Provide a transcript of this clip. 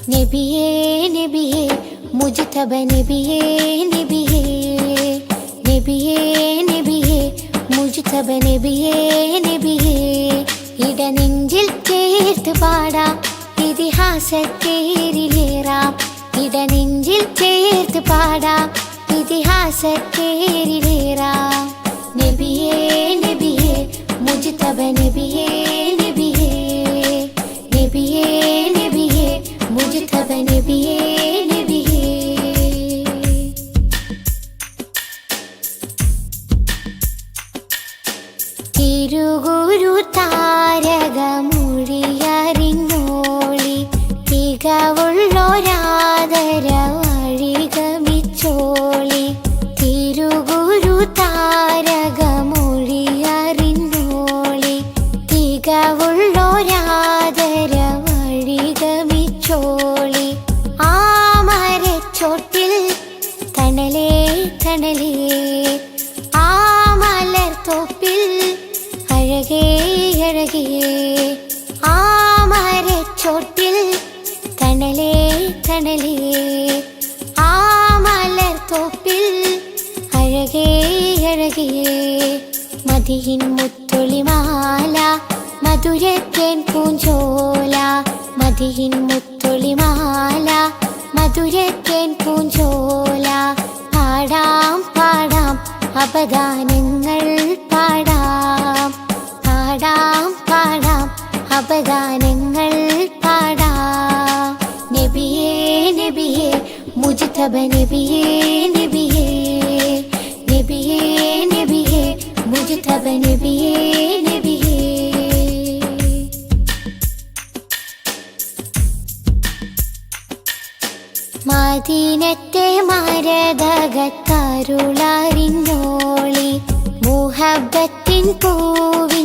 നബിയേ നബിയേ മുജ്തബ നബിയേ നബിയേ നബിയേ നബിയേ മുജ്തബ നബിയേ നബിയേ ഇടനെഞ്ചിൽ ചേർത്ത് പാടാം ഇതിഹാസത്തേരിലേറാം ഇടനെഞ്ചിൽ ചേർത്ത് പാടാം ഇതിഹാസത്തേരിലേറാം നബിയേ നബിയേ മുജ്തബ നബിയേ നബിയേ നബിയേ നബിയേ മുജ്തബ നബിയേ നബിയേ തിരുഗുരു താരകമൊഴിയറിഞ്ഞോളി തികവുള്ളൊരാദര വഴിഗമിച്ചോളി തിരുഗുരു താരകമൊഴിയറിഞ്ഞോളി തികവുള്ളൊരാദര വഴിഗമിച്ചോളി ആ മരച്ചോട്ടിൽ തണലേ തണലേ ആ മലർത്തോപ്പിൽ അഴകേ അഴകേ ആ മരച്ചോട്ടിൽ തണലേ തണലേ ആ മലർത്തോപ്പിൽ അഴകേ അഴകേ മതിയിൻ മുത്തൊളിമാല മധുരത്തേൻ പൂഞ്ചോല മതിയിൻ മുത്തൊളിമാല മധുരത്തേൻ പൂഞ്ചോല പാടാം പാടാം അപദാനങ്ങൾ പാടാം പാടാം പാടാം അപദാനങ്ങൾ പാടാം നബിയേ നബിയേ മുജ്തബ നബിയേ നബിയേ നബിയേ നബിയേ മുജ്തബ നബിയേ നബിയേ മദീനത്തെ മരതകത്തരുളറിഞ്ഞോളി മുഹബ്ബത്തിൻ പൂവി